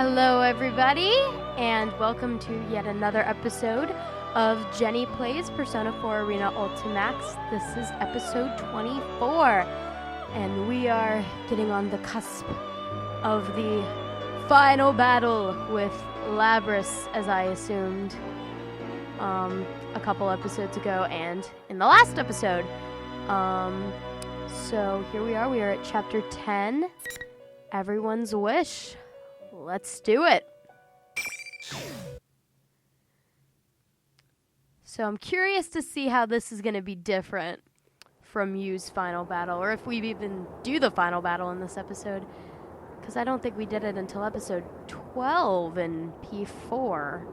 Hello, everybody, and welcome to yet another episode of Jenny Plays Persona 4 Arena Ultimax. This is episode 24, and we are getting on the cusp of the final battle with Labrys, as I assumed a couple episodes ago and in the last episode. So here we are at chapter 10, Everyone's Wish. Let's do it. So I'm curious to see how this is going to be different from Yu's final battle, or if we even do the final battle in this episode, because I don't think we did it until episode 12 in P4.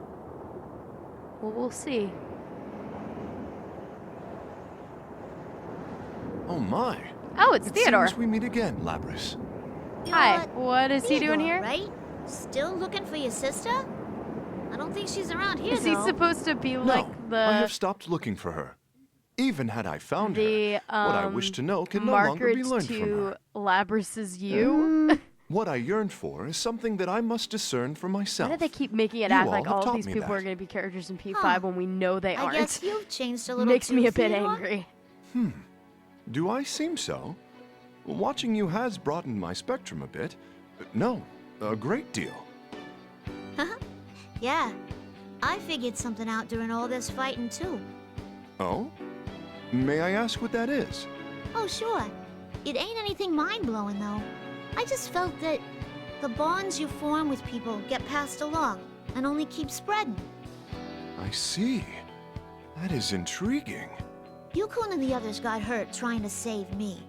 Well, we'll see. Oh my. Oh, it's Theodore. It seems we meet again, Labrys. Hi, what is he doing here? Right? Still looking for your sister? I don't think she's around here, Is he supposed to be like No, I have stopped looking for her. Even had I found her, what I wish to know can no longer be learned from her. Labrys' you? What I yearn for is something that I must discern for myself. Why do they keep making it act like all of these people are going to be characters in P5 when we know they aren't? I guess you've changed a little. Makes me a bit Theodore? angry. Do I seem so? Watching you has broadened my spectrum a bit. No, a great deal. Yeah. I figured something out during all this fighting, too. Oh? May I ask what that is? Oh, sure. It ain't anything mind-blowing, though. I just felt that the bonds you form with people get passed along and only keep spreading. I see. That is intriguing. Yukun and the others got hurt trying to save me.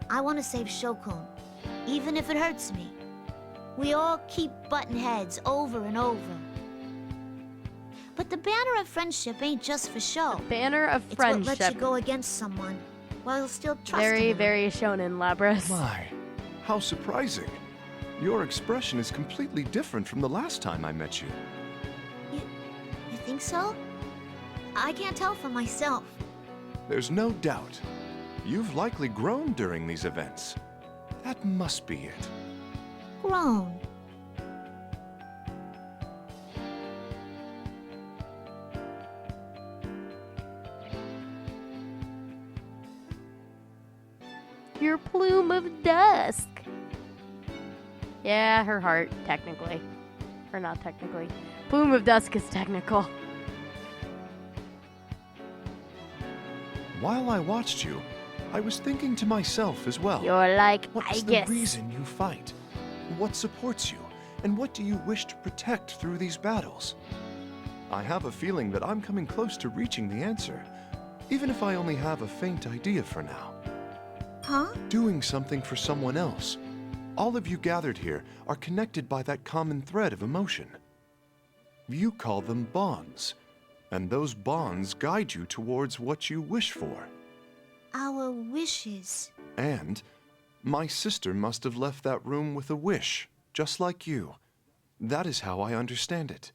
I want to save Shokun, even if it hurts me. We all keep butting heads over and over. But the banner of friendship ain't just for show. Banner of friendship. It's what lets you go against someone while still trusting Very, them. very shonen, Labrys. My, how surprising. Your expression is completely different from the last time I met you. You think so? I can't tell for myself. There's no doubt. You've likely grown during these events. That must be it. Grown. Your plume of dusk. Yeah, her heart, technically. Or not technically. Plume of dusk is technical. While I watched you, I was thinking to myself as well. You're like, What's I the guess. reason you fight? What supports you? And what do you wish to protect through these battles? I have a feeling that I'm coming close to reaching the answer, even if I only have a faint idea for now. Huh? Doing something for someone else. All of you gathered here are connected by that common thread of emotion. You call them bonds, and those bonds guide you towards what you wish for. Our wishes. And my sister must have left that room with a wish, just like you. That is how I understand it.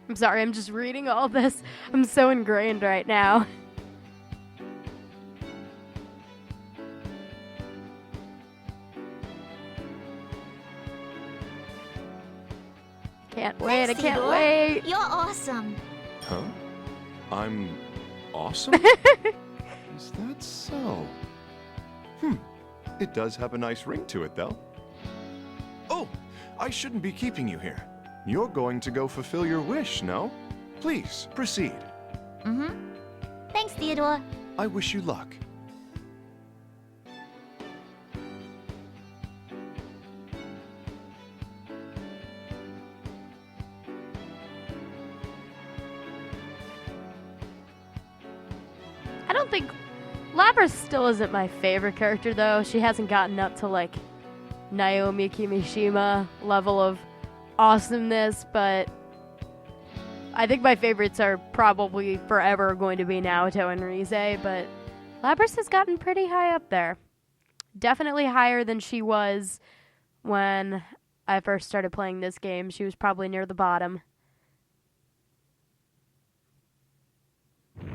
I'm sorry, I'm just reading all this. I'm so ingrained right now. Can't wait, I Thanks, can't Theodore. wait. You're awesome. Huh? I'm awesome? Is that so? It does have a nice ring to it, though. Oh, I shouldn't be keeping you here. You're going to go fulfill your wish, no? Please, proceed. Thanks, Theodore. I wish you luck. I don't think Labrys still isn't my favorite character, though. She hasn't gotten up to like Naomi Kimishima level of awesomeness, but I think my favorites are probably forever going to be Naoto and Rize, but Labrys has gotten pretty high up there. Definitely higher than she was when I first started playing this game. She was probably near the bottom.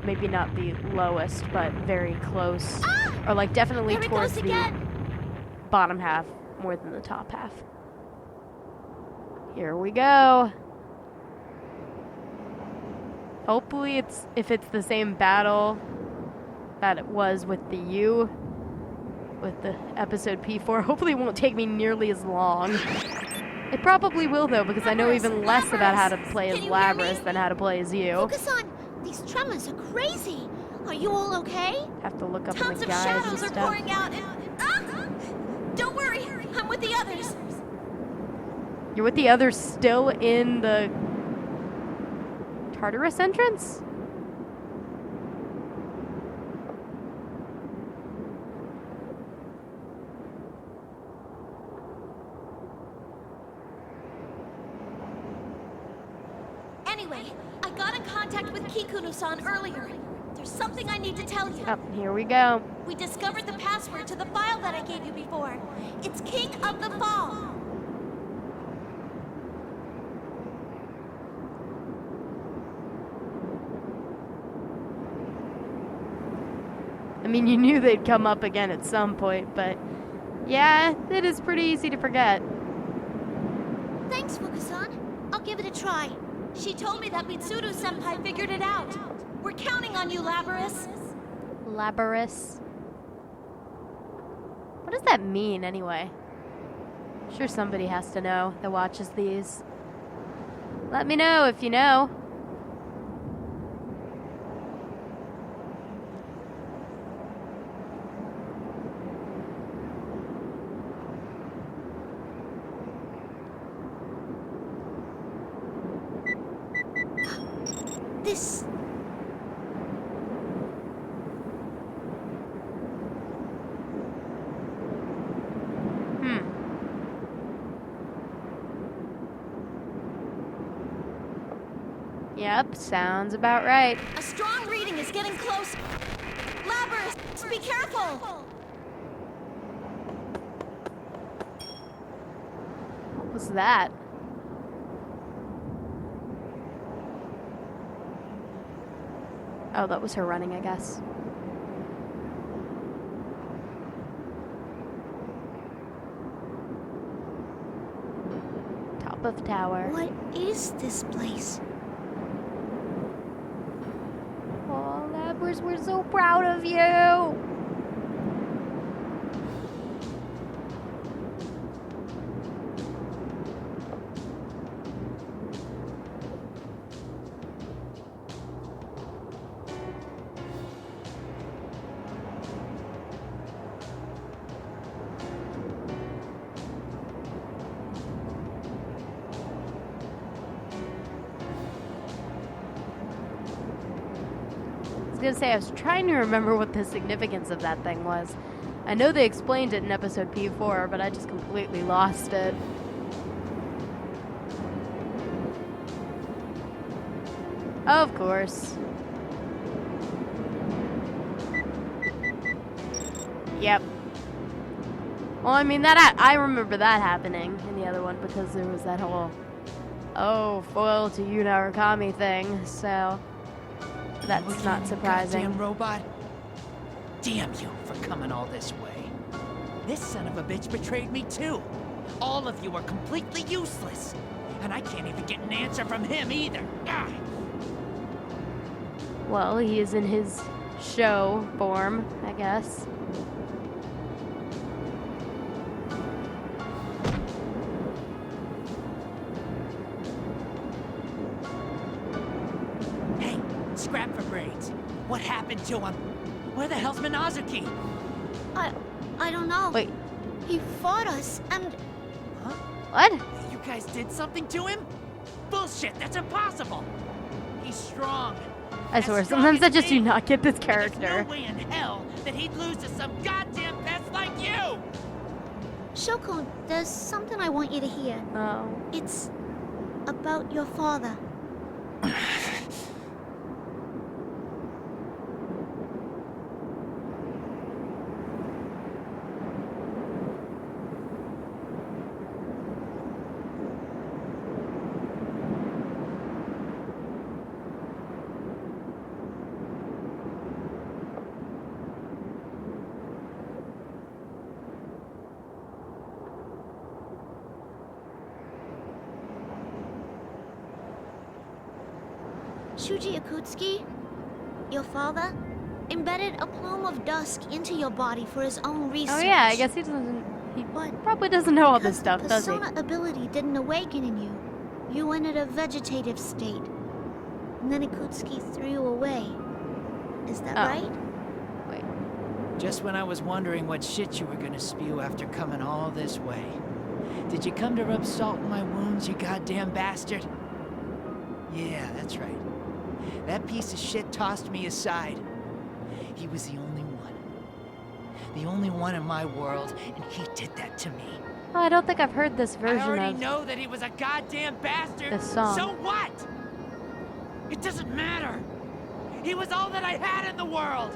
Maybe not the lowest, but very close. Or like definitely There it towards goes the again. bottom half more than the top half. Here we go. Hopefully if it's the same battle that it was with the U, with the episode P4, hopefully it won't take me nearly as long. It probably will though, because I know even less about how to play as Can you hear me? Labrys than how to play as you. Focus on. These tremors are crazy. Are you all okay? Have to look up in Tons the of guides and shadows are stuff. pouring out. Don't worry, I'm with the others. You're with the others still in the Tartarus entrance? Anyway, I got in contact with Kikuno-san earlier. There's something I need to tell you. Oh, here we go. We discovered the password to the file that I gave you before. It's King of the Fall. I mean, you knew they'd come up again at some point, but yeah, it is pretty easy to forget. Thanks, Fukusan. I'll give it a try. She told me that Mitsuru-senpai figured it out. We're counting on you, Labrys. Labrys. What does that mean, anyway? Sure somebody has to know that watches these. Let me know if you know. This... Yep, sounds about right. A strong reading is getting close. Labrys, be careful! What was that? Oh, that was her running, I guess. Top of tower. What is this place? Oh, Labrys, we're so proud of you! I was gonna say, I was trying to remember what the significance of that thing was. I know they explained it in episode P4, but I just completely lost it. Of course. Yep. Well, I mean, I remember that happening in the other one because there was that whole, oh, foil to Yu-No-Kami thing, so that's not surprising. Goddamn robot. Damn you for coming all this way. This son of a bitch betrayed me too. All of you are completely useless. And I can't even get an answer from him either. Ah! Well, he is in his show form, I guess. Hey, scrap for braids. What happened to him? Where the hell's Minazuki? I don't know. Wait, He fought us, and Huh? what? You guys did something to him? Bullshit, that's impossible. He's strong. I As swear, strong sometimes I as just do me. not get this And character. There's no way in hell that he'd lose to some goddamn pest like you! Shokun, there's something I want you to hear. Oh. It's about your father. Shuji Akutsuki, your father, embedded a plume of dusk into your body for his own research. Oh yeah, I guess he doesn't. He But probably doesn't know all this because stuff, does he? the persona ability didn't awaken in you, you entered a vegetative state. And then Akutsuki threw you away. Is that Oh. right? Wait. Just when I was wondering what shit you were gonna spew after coming all this way. Did you come to rub salt in my wounds, you goddamn bastard? Yeah, that's right. That piece of shit tossed me aside. He was the only one. The only one in my world, and he did that to me. Oh, I don't think I've heard this I version already of know that he was a goddamn bastard. this song. So what? It doesn't matter. He was all that I had in the world.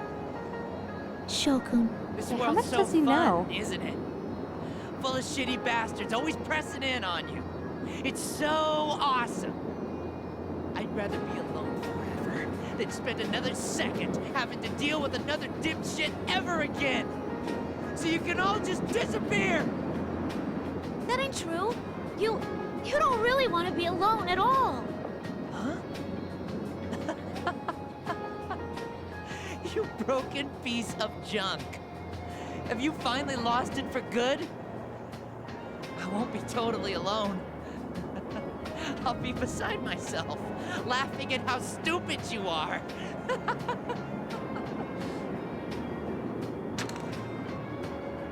Shokun. This Yeah, how world's much so does he fun, know? isn't it? Full of shitty bastards, always pressing in on you. It's so awesome. I'd rather be alone forever than spend another second having to deal with another dipshit ever again. So you can all just disappear. That ain't true. You don't really want to be alone at all. Huh? You broken piece of junk. Have you finally lost it for good? I won't be totally alone. I'll be beside myself, laughing at how stupid you are.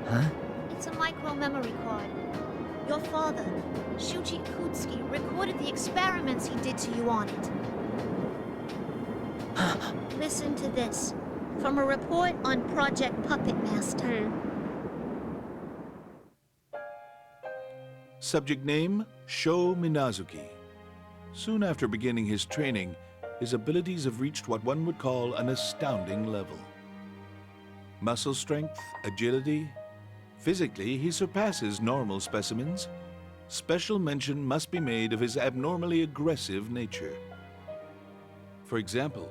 Huh? It's a micro memory card. Your father, Shuji Akutsuki, recorded the experiments he did to you on it. Listen to this. From a report on Project Puppet Master. Subject name, Sho Minazuki. Soon after beginning his training, his abilities have reached what one would call an astounding level. Muscle strength, agility. Physically, he surpasses normal specimens. Special mention must be made of his abnormally aggressive nature. For example,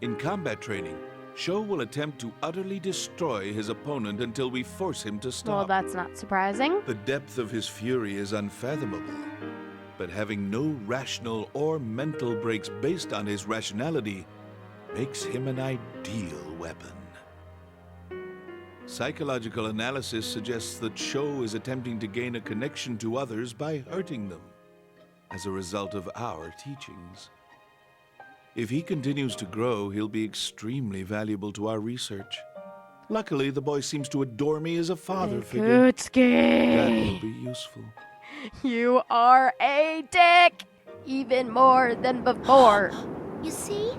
in combat training, Sho will attempt to utterly destroy his opponent until we force him to stop. Well, that's not surprising. The depth of his fury is unfathomable, but having no rational or mental breaks based on his rationality makes him an ideal weapon. Psychological analysis suggests that Sho is attempting to gain a connection to others by hurting them, as a result of our teachings. If he continues to grow, he'll be extremely valuable to our research. Luckily, the boy seems to adore me as a father figure. That will Akutsuki, be useful. you are a dick, even more than before. You see?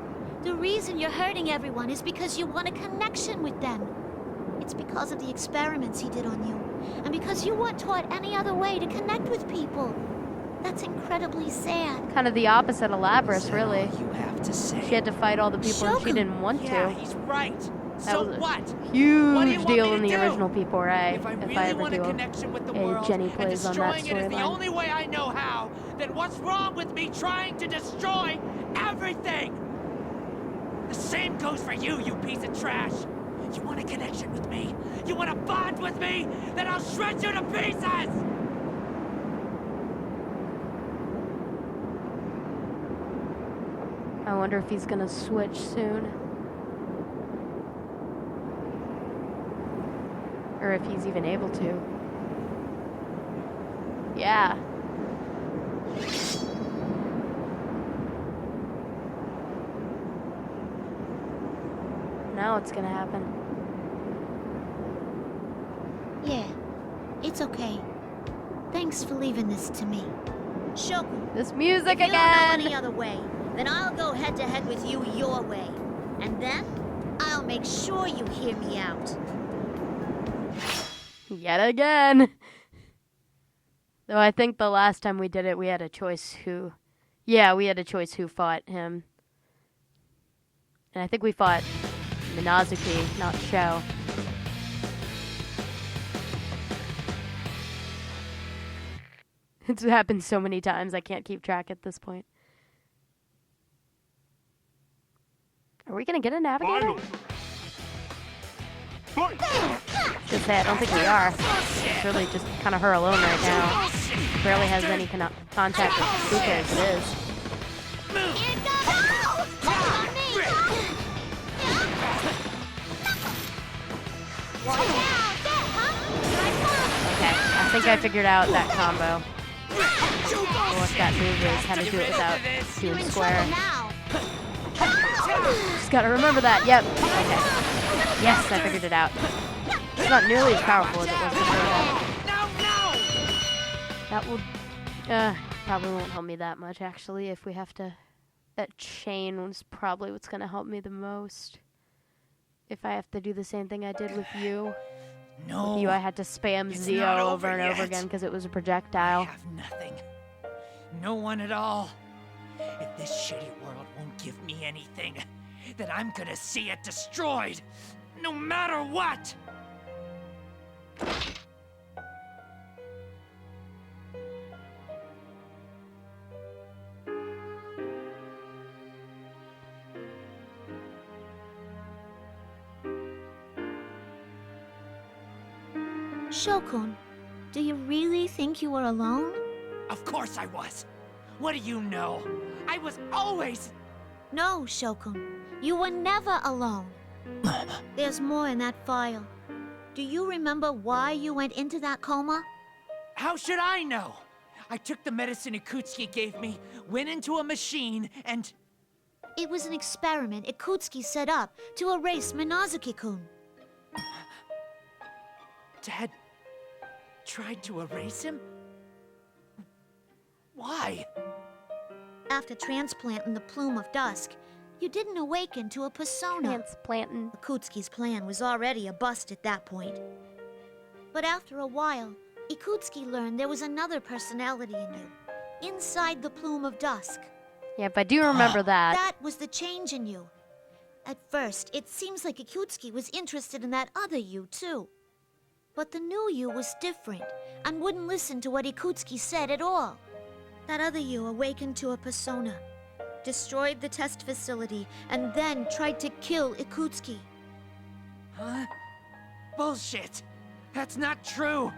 The reason you're hurting everyone is because you want a connection with them. It's because of the experiments he did on you, and because you weren't taught any other way to connect with people. That's incredibly sad. Kind of the opposite of Labrys, Is that really. all you have to say? She had to fight all the people and she Shokun. didn't want Yeah, to. he's right. That So was a what? What do huge you want deal me in to the do? original P4A. If I really ever want a do connection with the a world, Jenny and plays on that destroying it is the storyline. only way I know how, then what's wrong with me trying to destroy everything? The same goes for you, you piece of trash. You want a connection with me? You want to bond with me? Then I'll shred you to pieces! I wonder if he's gonna switch soon. Or if he's even able to. Yeah. Now it's gonna happen. Yeah, it's okay. Thanks for leaving this to me. Shokun, This music if you don't know any again! other way, then I'll go head to head with you your way. And then, I'll make sure you hear me out. Yet again! Though I think the last time we did it, we had a choice who... Yeah, we had a choice who fought him. And I think we fought Minazuki, not Sho. It's happened so many times, I can't keep track at this point. Are we gonna get a navigator? Just say, I don't think we are. It's really just kind of her alone right now. Barely has any contact with Fuka as it is. Here it goes! Okay, I think I figured out that combo. What that move is, how to do it without doing square. Just gotta remember that, yep. Okay. Yes, I figured it out. It's not nearly as powerful as it was before. That will, probably won't help me that much, actually, if we have to... That chain was probably what's gonna help me the most. If I have to do the same thing I did with you. No. With you, I had to spam it's Zio not over over and over yet. again because it was a I projectile. have nothing. No one at all. If this shitty world won't give me anything, then I'm gonna see it destroyed. No matter what! Shokun, do you really think you were alone? Of course I was. What do you know? I was always... No, Shokun. You were never alone. There's more in that file. Do you remember why you went into that coma? How should I know? I took the medicine Ikutsuki gave me, went into a machine, and... It was an experiment Ikutsuki set up to erase Minazuki-kun. Dad tried to erase him? Why? After transplanting the Plume of Dusk, you didn't awaken to a persona. Transplanting. Ikutsuki's plan was already a bust at that point. But after a while, Ikutsuki learned there was another personality in you, inside the Plume of Dusk. Yep, I do remember that. That was the change in you. At first, it seems like Ikutsuki was interested in that other you, too. But the new you was different, and wouldn't listen to what Ikutsuki said at all. That other you awakened to a persona, destroyed the test facility, and then tried to kill Ikutsuki. Huh? Bullshit! That's not true!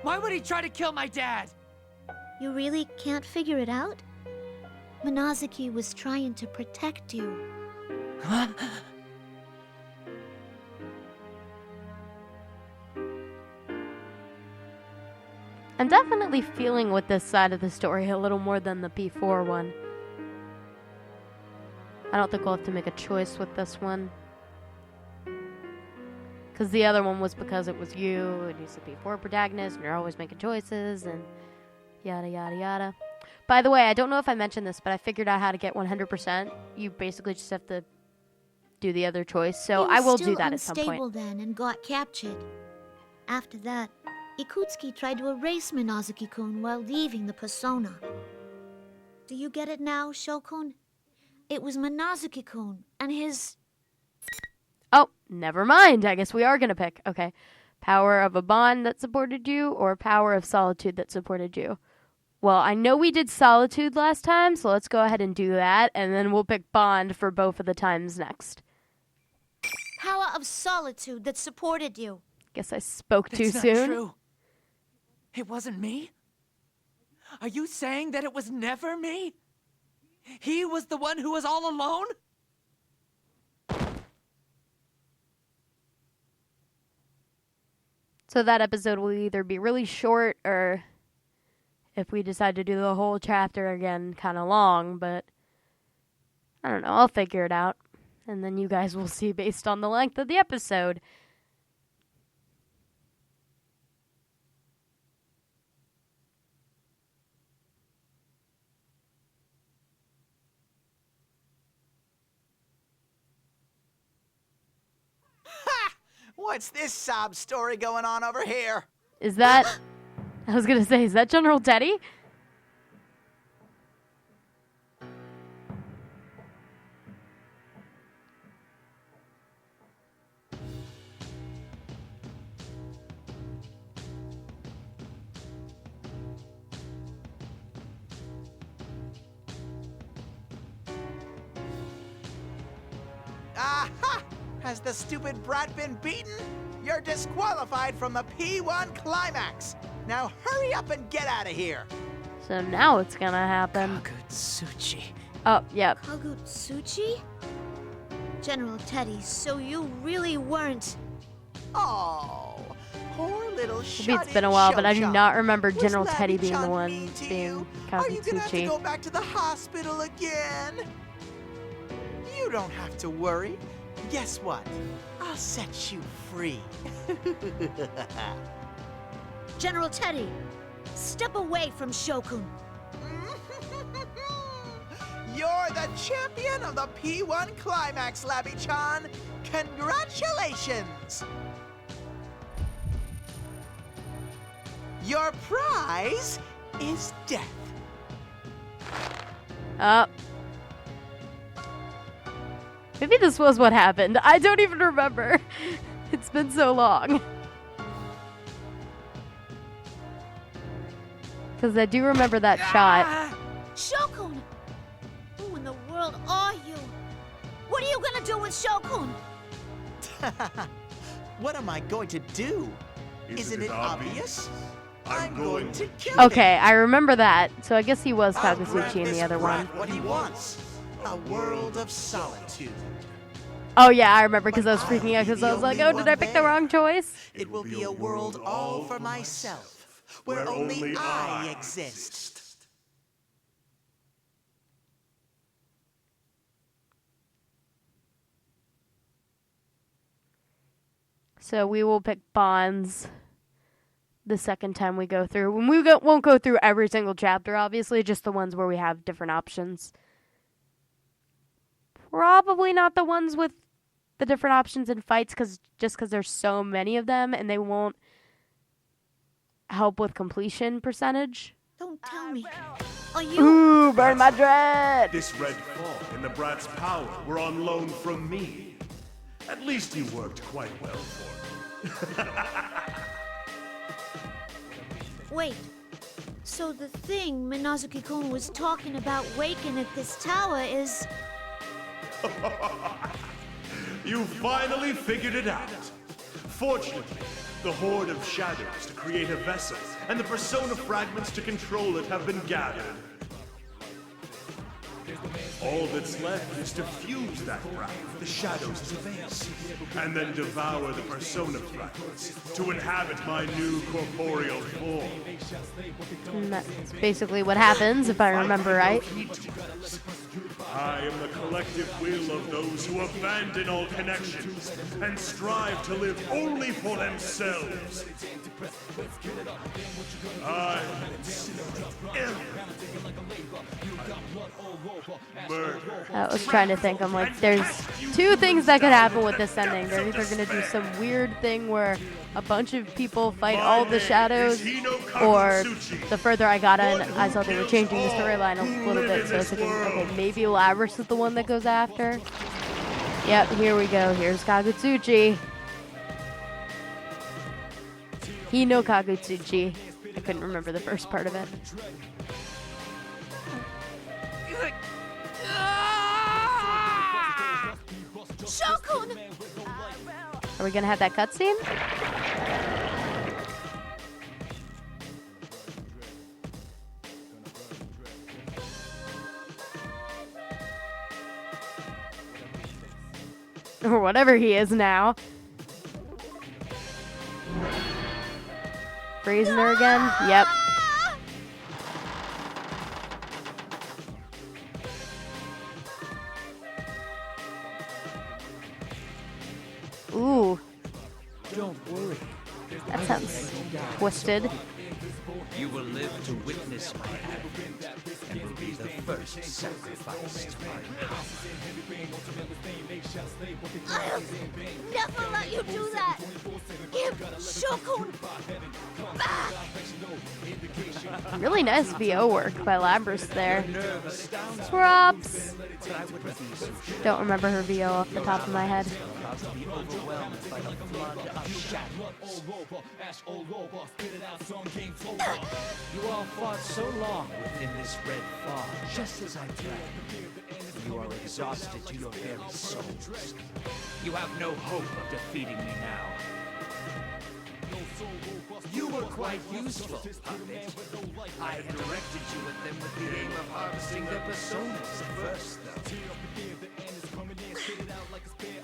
Why would he try to kill my dad? You really can't figure it out? Minazuki was trying to protect you. Huh? I'm definitely feeling with this side of the story a little more than the P4 one. I don't think we'll have to make a choice with this one. Because the other one was because it was you, and he's the P4 protagonist, and you're always making choices, and yada yada yada. By the way, I don't know if I mentioned this, but I figured out how to get 100%. You basically just have to do the other choice, so I will do that at some point. He was still unstable then and got captured. After that, Ikutsuki tried to erase Minazuki-kun while leaving the persona. Do you get it now, Shokun? It was Minazuki-kun and his... Oh, never mind. I guess we are going to pick. Okay. Power of a bond that supported you or power of solitude that supported you? Well, I know we did solitude last time, so let's go ahead and do that, and then we'll pick bond for both of the times next. Power of solitude that supported you. Guess I spoke too That's soon. not true. It wasn't me? Are you saying that it was never me? He was the one who was all alone? So that episode will either be really short or, if we decide to do the whole chapter again, kind of long, but I don't know, I'll figure it out. And then you guys will see based on the length of the episode. What's this sob story going on over here? Is that... I was going to say, is that General Teddy? Aha! Has the stupid brat been beaten? You're disqualified from the P1 climax. Now hurry up and get out of here. So now it's going to happen. Kagutsuchi. Oh, yep. Kagutsuchi? General Teddy, so you really weren't... Oh, poor little Maybe it's been a while, but I do not remember General Teddy being the one mean to being you? Are you gonna have to Kagutsuchi. go back to the hospital again? You don't have to worry. Guess what? I'll set you free. General Teddy, step away from Shokun. You're the champion of the P1 Climax, Labby-chan. Congratulations! Your prize is death. Maybe this was what happened. I don't even remember. It's been so long. Because I do remember that shot. Shokun! Who in the world are you? What are you gonna do with Shokun? What am I going to do? Isn't it obvious? I'm going to kill Okay, him. I remember that. So I guess he was I'll grant Kagutsuchi in this the other one. brat what he wants. A world of solitude. Oh yeah, I remember because I was But freaking out I'll be because the I was like, only oh, did I one pick the there. wrong choice? It will be a world all for myself, where only I exist. So we will pick bonds the second time we go through. When we won't go through every single chapter, obviously, just the ones where we have different options. Probably not the ones with the different options in fights, just because there's so many of them, and they won't help with completion percentage. Don't tell me. Are you? Ooh, burn my dread! This red fog and the brat's power were on loan from me. At least you worked quite well for me. Wait. So the thing Minazuki-kun was talking about waking at this tower is... You finally figured it out. Fortunately, the horde of shadows to create a vessel and the persona fragments to control it have been gathered. All that's left is to fuse that brat with the shadows as a base, and then devour the persona fragments to inhabit my new corporeal form. And that's basically what happens, if I remember right. I am the collective will of those who abandon all connections and strive to live only for themselves. I am murder. I was trying to think. I'm like, there's two things that could happen with this ending. They're either going to do some weird thing where a bunch of people fight all the shadows, or the further I got in, I saw they were changing the storyline a little bit. So I was thinking, okay, maybe Labrys is the one that goes after. Yep, here we go. Here's Kagutsuchi. Hi-No-Kagutsuchi. I couldn't remember the first part of it. Shokun! Are we gonna have that cutscene? Or whatever he is now. Freezing her again? Yep. Ooh. Don't worry. That sounds twisted. You will live to witness my advent and will be the first sacrifice to my power. I'll never let you do that! Give Shokun back! Really nice VO work by Labrys there. Props. Don't remember her VO off the top of my head. You all fought so long within this red fog, just as I planned. You are exhausted to your very souls. You have no hope of defeating me now. You were quite useful, puppet. I had directed you at them with the aim of harvesting their personas at first, though.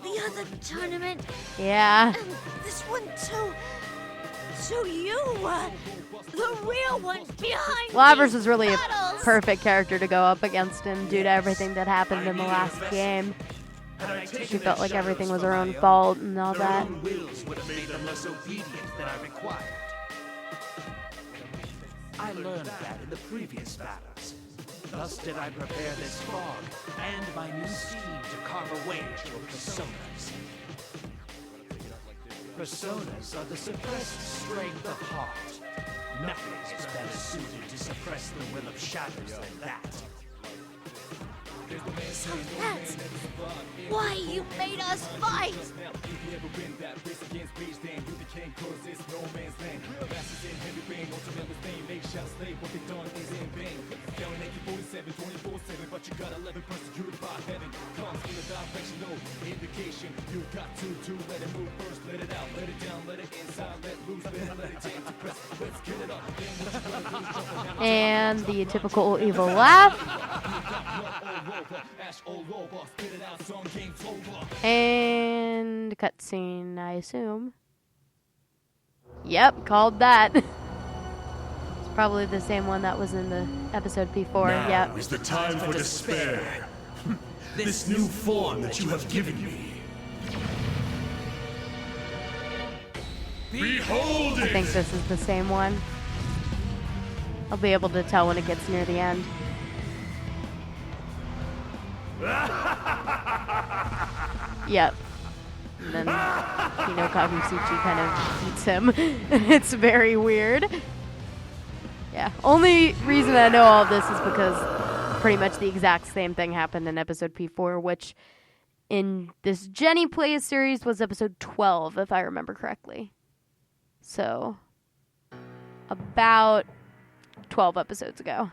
The another tournament. Yeah. And this one too. So you were the real one behind Labrys these is really a battles. perfect character to go up against him due to everything that happened in the last game. She felt like everything was her own fault and all Their that. own wills would have made them less obedient than I required. I learned that in the previous battles. Thus did I prepare this fog and my new scheme to carve away at your personas. Personas are the suppressed strength of heart. Nothing is better suited to suppress the will of shadows than that. So that's why you made us fight. And the typical evil laugh. And cutscene, I assume. Yep, called that. It's probably the same one that was in the episode before. Now Yep. is the time for despair. This new form that you have given me. Behold I it! think this is the same one. I'll be able to tell when it gets near the end. Yep. And then Hi-No-Kagutsuchi kind of eats him. It's very weird. Yeah. Only reason I know all of this is because pretty much the exact same thing happened in episode P4, which in this Jenny Plays series was episode 12, if I remember correctly. So, about 12 episodes ago.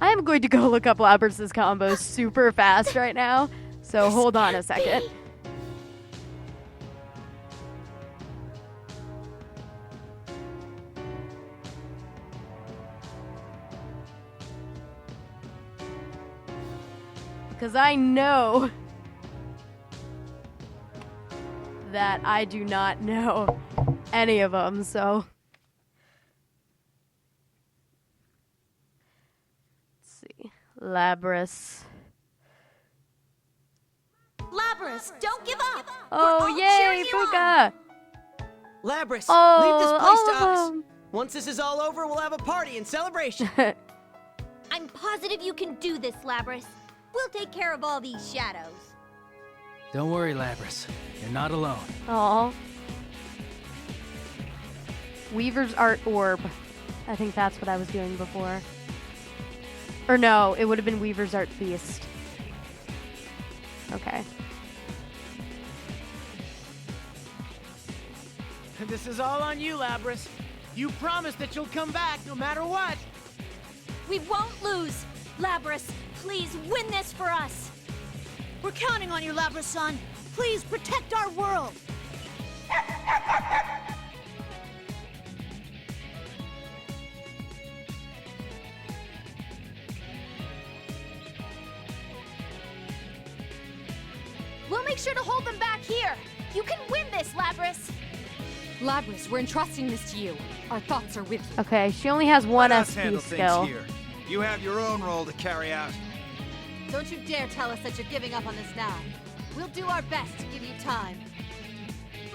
I am going to go look up Labrys' combos super fast right now, so hold on a second. Because I know that I do not know any of them, so... Labrys. Labrys, don't give up. Oh, We're all yay, cheering you on. Fuka! Labrys, Oh, leave this place all to of us. them. Once this is all over, we'll have a party and celebration. I'm positive you can do this, Labrys. We'll take care of all these shadows. Don't worry, Labrys. You're not alone. Aw. Weaver's Art Orb. I think that's what I was doing before. Or no, it would have been Weaver's Art Feast. Okay. This is all on you, Labrys. You promised that you'll come back no matter what. We won't lose. Labrys, please win this for us. We're counting on you, Labrys-san. Please protect our world. We'll make sure to hold them back here. You can win this, Labrys. Labrys, we're entrusting this to you. Our thoughts are with you. Okay, she only has one Let us SP handle skill. things here. You have your own role to carry out. Don't you dare tell us that you're giving up on this now. We'll do our best to give you time.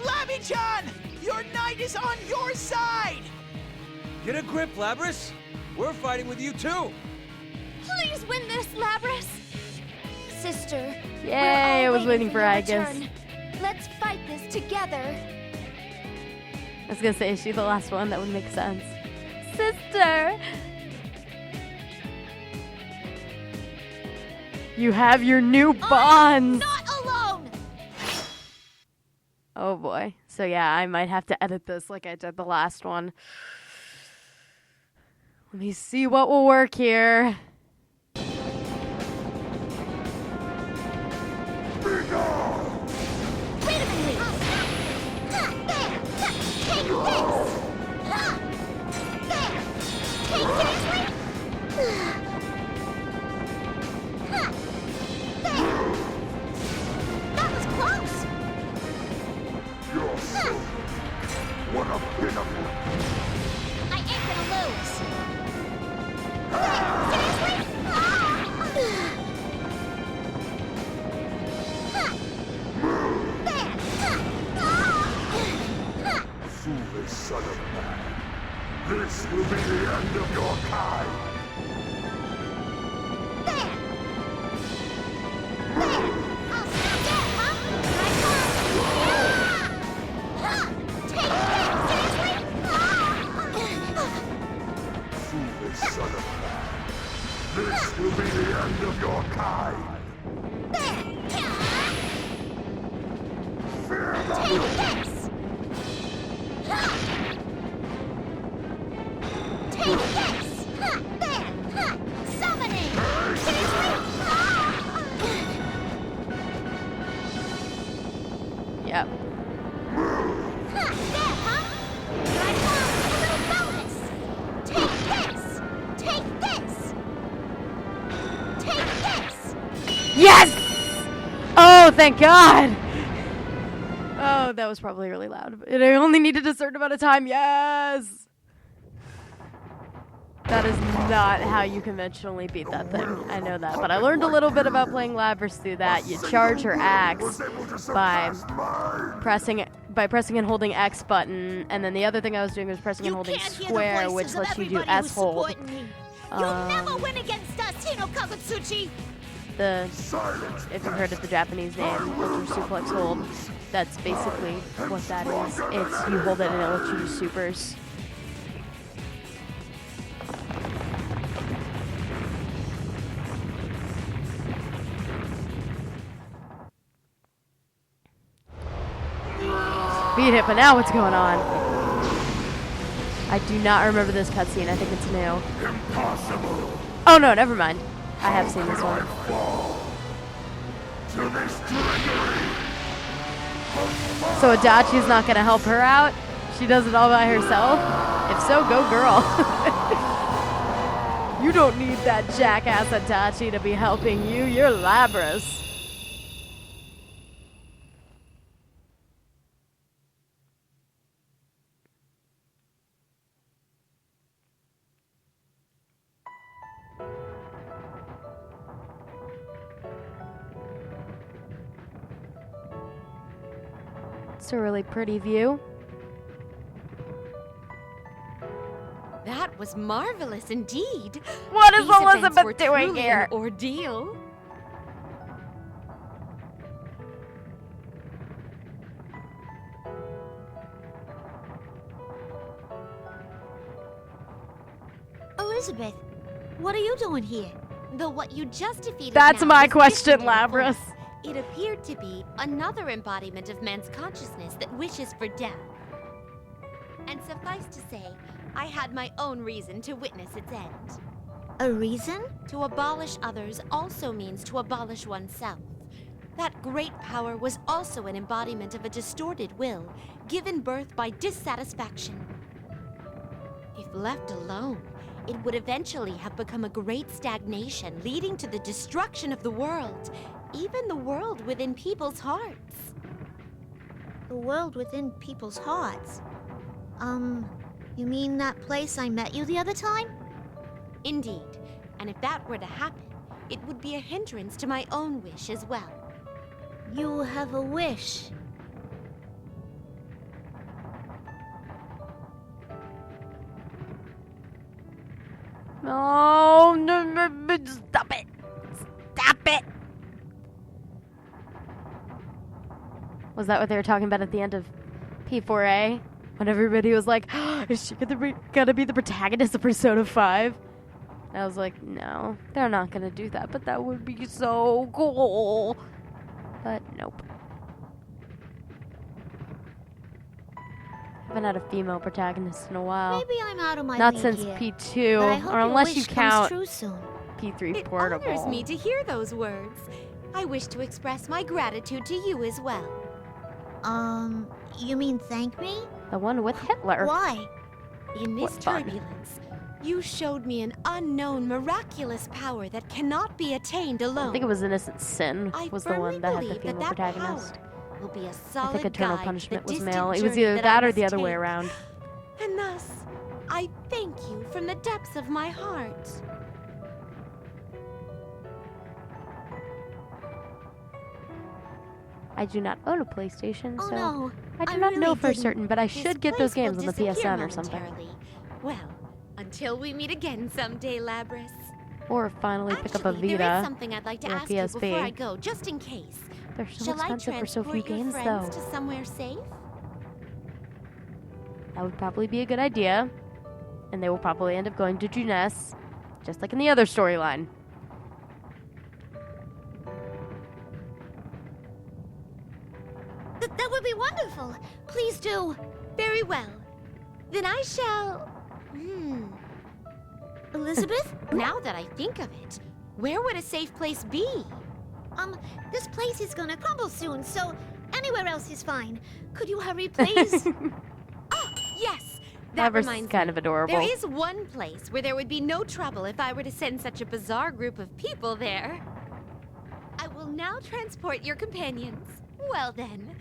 Labby-chan! Your knight is on your side! Get a grip, Labrys. We're fighting with you too. Please win this, Labrys. Sister, Yay, we're I all was waiting for your Aegis. return. Let's fight this together. I was gonna say, is she the last one? That would make sense. Sister! You have your new bonds! Not alone! Oh boy. So yeah, I might have to edit this like I did the last one. Let me see what will work here. Wait a minute! son of man. This will be the end of your kind. There! I'll still get, huh? Take that, seriously? Foolish son of man. This will be the end of your kind. There! Fear the Take this! Take this! There! Summoning! Seriously? Yep. There, huh? Here I come! A little bonus! Take this! Take this! Take this! Yes! Oh, thank God! Oh, that was probably really loud. But I only needed a certain amount of time. Yes! That is not how you conventionally beat that thing. I know that, but I learned a little bit about playing Labrys through that. You charge her axe by pressing and holding X button, and then the other thing I was doing was pressing and holding square, which lets you do S hold. You'll never win against us, Hi-No-Kagutsuchi! If you've heard of the Japanese name, Ultra Suplex Hold, that's basically what that is. It's you hold it and it lets you do supers. Beat it, but now what's going on? I do not remember this cutscene. I think it's new. Impossible. Oh no, never mind. I have seen this one. To this trickery. So Adachi's not gonna help her out? She does it all by herself? If so, go girl. You don't need that jackass Adachi to be helping you. You're Labrys. It's a really pretty view. That was marvelous indeed. What is These events were Elizabeth doing truly here? An ordeal. Elizabeth, what are you doing here? Though what you just defeated That's now my is question, different in Labrys. form. It appeared to be another embodiment of man's consciousness that wishes for death. And suffice to say, I had my own reason to witness its end. A reason? To abolish others also means to abolish oneself. That great power was also an embodiment of a distorted will, given birth by dissatisfaction. If left alone, it would eventually have become a great stagnation, leading to the destruction of the world, even the world within people's hearts. The world within people's hearts? You mean that place I met you the other time? Indeed, and if that were to happen, it would be a hindrance to my own wish as well. You have a wish. No, stop it. Stop it. Was that what they were talking about at the end of P4A? When everybody was like, is she gonna be the protagonist of Persona 5? And I was like, no, they're not gonna do that, but that would be so cool. But nope. Haven't had a female protagonist in a while. Maybe I'm out of my Not league since here, P2, but I hope or your unless wish you comes count true soon. P3 It portable. honors me to hear those words. I wish to express my gratitude to you as well. You mean thank me? The one with Hitler. Why? In this What fun. turbulence, you showed me an unknown, miraculous power that cannot be attained alone. I think it was Innocent Sin I was the firmly one that had the believe female that protagonist. power will be a I solid think Eternal guide to Punishment the was distant male. It was journey either that that I or the must other way take. around. And thus, I thank you from the depths of my heart. I do not own a PlayStation, Oh so no, I do I not know really for didn't. certain, but I This should get those place will games on the disappear PSN or something. momentarily. Well, until we meet again someday, Labrys. Or finally pick up a Actually, there is Vita something I'd like to or a ask you before I PSP. go, just in case. They're so Shall I expensive for so few transport your games, friends though. to somewhere safe? That would probably be a good idea. And they will probably end up going to Juness, just like in the other storyline. That would be wonderful. Please do. Very well. Then I shall... Elizabeth? Now that I think of it, where would a safe place be? This place is gonna crumble soon, so anywhere else is fine. Could you hurry, please? Oh, yes! That Labrys is reminds kind me. of adorable. There is one place where there would be no trouble if I were to send such a bizarre group of people there. I will now transport your companions. Well then.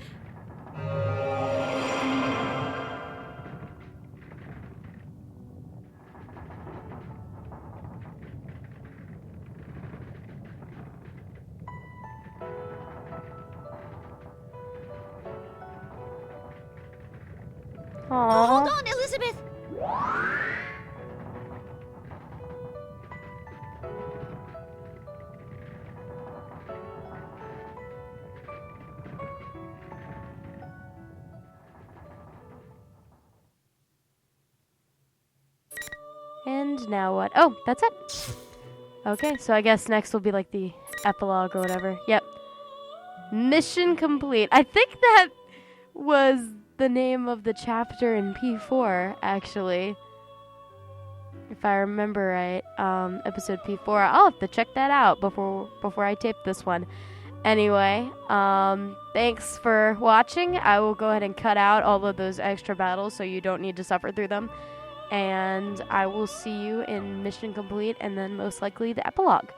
Aww. Hold on, Elizabeth! And now what? Oh, that's it. Okay, so I guess next will be like the epilogue or whatever. Yep. Mission complete. I think that was the name of the chapter in P4, actually. If I remember right, episode P4. I'll have to check that out before I tape this one. Anyway, thanks for watching. I will go ahead and cut out all of those extra battles so you don't need to suffer through them. And I will see you in Mission Complete and then most likely the epilogue.